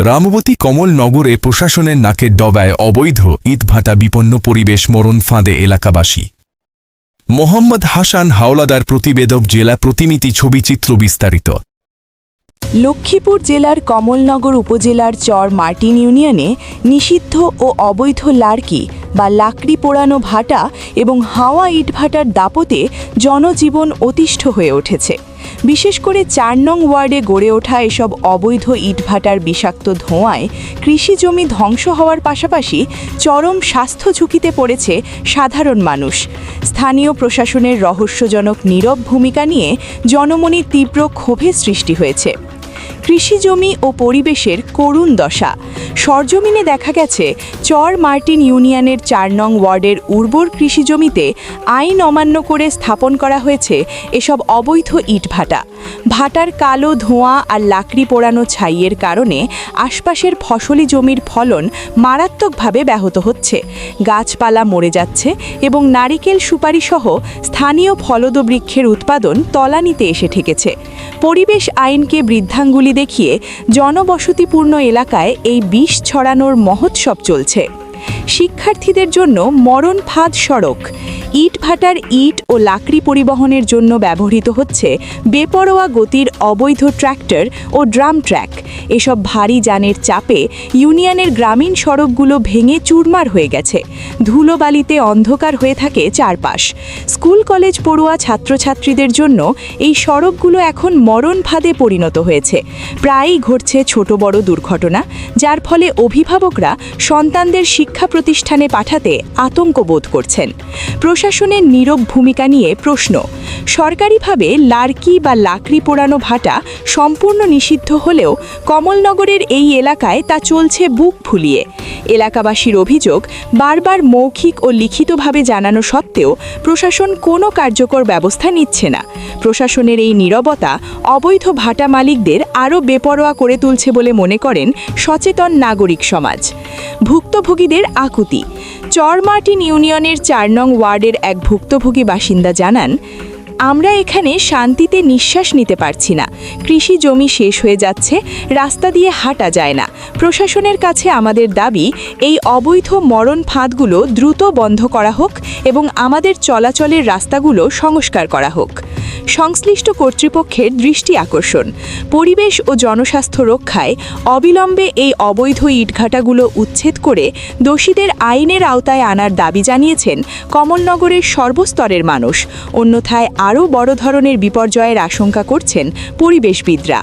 রামবতী কমলনগরে প্রশাসনের নাকের ডগায় অবৈধ ইটভাটা বিপন্ন পরিবেশ মরণ ফাঁদে এলাকাবাসী। মোহাম্মদ হাসান হাওলাদার প্রতিবেদক, জেলা প্রতিনিধি, ছবিচিত্র বিস্তারিত। লক্ষ্মীপুর জেলার কমলনগর উপজেলার চর মার্টিন ইউনিয়নে নিষিদ্ধ ও অবৈধ লার্কি বা লাকড়ি পোড়ানো ভাটা এবং হাওয়া ইটভাটার দাপটে জনজীবন অতিষ্ঠ হয়ে উঠেছে। বিশেষ করে ৪ নং ওয়ার্ডে গড়ে ওঠা এসব অবৈধ ইটভাটার বিষাক্ত ধোঁয়ায় কৃষিজমি ধ্বংস হওয়ার পাশাপাশি চরম স্বাস্থ্য ঝুঁকিতে পড়েছে সাধারণ মানুষ। স্থানীয় প্রশাসনের রহস্যজনক নীরব ভূমিকা নিয়ে জনমনে তীব্র ক্ষোভের সৃষ্টি হয়েছে। কৃষিজমি ও পরিবেশের করুণ দশা। সরজমিনে দেখা গেছে চর মার্টিন ইউনিয়নের ৪ নং ওয়ার্ডের উর্বর কৃষিজমিতে আইন অমান্য করে স্থাপন করা হয়েছে এসব অবৈধ ইটভাটা। ভাটার কালো ধোঁয়া আর লাকড়ি পোড়ানো ছাইয়ের কারণে আশপাশের ফসলি জমির ফলন মারাত্মকভাবে ব্যাহত হচ্ছে। গাছপালা মরে যাচ্ছে এবং নারিকেল সুপারিসহ স্থানীয় ফলদ বৃক্ষের উৎপাদন তলানিতে এসে ঠেকেছে। পরিবেশ আইনকে বৃদ্ধাঙ্গুলি দেখিয়ে জনবসতিপূর্ণ এলাকায় এই বিষ ছড়ানোর মহোৎসব চলছে। শিক্ষার্থীদের জন্য মরণ ফাঁদ সড়ক। ইটভাটার ইট ও লাকড়ি পরিবহনের জন্য ব্যবহৃত হচ্ছে বেপরোয়া গতির অবৈধ ট্র্যাক্টর ও ড্রাম ট্র্যাক। এসব ভারী যানের চাপে ইউনিয়নের গ্রামীণ সড়কগুলো ভেঙে চুরমার হয়ে গেছে। ধুলোবালিতে অন্ধকার হয়ে থাকে চারপাশ। স্কুল কলেজ পড়ুয়া ছাত্রছাত্রীদের জন্য এই সড়কগুলো এখন মরণ ফাঁদে পরিণত হয়েছে। প্রায়ই ঘটছে ছোট বড় দুর্ঘটনা, যার ফলে অভিভাবকরা সন্তানদের শিক্ষা প্রতিষ্ঠানে পাঠাতে আতঙ্ক বোধ করছেন। প্রশাসনের নীরব ভূমিকা নিয়ে প্রশ্ন। সরকারিভাবে লার্কি বা লাকড়ি পোড়ানো ভাটা সম্পূর্ণ নিষিদ্ধ হলেও কমলনগরের এই এলাকায় তা চলছে বুক ফুলিয়ে। এলাকাবাসীর অভিযোগ, বারবার মৌখিক ও লিখিতভাবে জানানো সত্ত্বেও প্রশাসন কোনো কার্যকর ব্যবস্থা নিচ্ছে না। প্রশাসনের এই নীরবতা অবৈধ ভাটা মালিকদের আরও বেপরোয়া করে তুলছে বলে মনে করেন সচেতন নাগরিক সমাজ। ভুক্তভোগীদের আকুতি। চর মার্টিন ইউনিয়নের ৪ নং ওয়ার্ডের এক ভুক্তভোগী বাসিন্দা জানান, আমরা এখানে শান্তিতে নিঃশ্বাস নিতে পারছি না। কৃষি জমি শেষ হয়ে যাচ্ছে, রাস্তা দিয়ে হাঁটা যায় না। প্রশাসনের কাছে আমাদের দাবি, এই অবৈধ মরণ ফাঁদগুলো দ্রুত বন্ধ করা হোক এবং আমাদের চলাচলের রাস্তাগুলো সংস্কার করা হোক। সংশ্লিষ্ট কর্তৃপক্ষের দৃষ্টি আকর্ষণ। পরিবেশ ও জনস্বাস্থ্য রক্ষায় অবিলম্বে এই অবৈধ ইটভাটাগুলো উচ্ছেদ করে দোষীদের আইনের আওতায় আনার দাবি জানিয়েছেন কমলনগরের সর্বস্তরের মানুষ। অন্যথায় আরও বড় ধরনের বিপর্যয়ের আশঙ্কা করছেন পরিবেশবিদরা।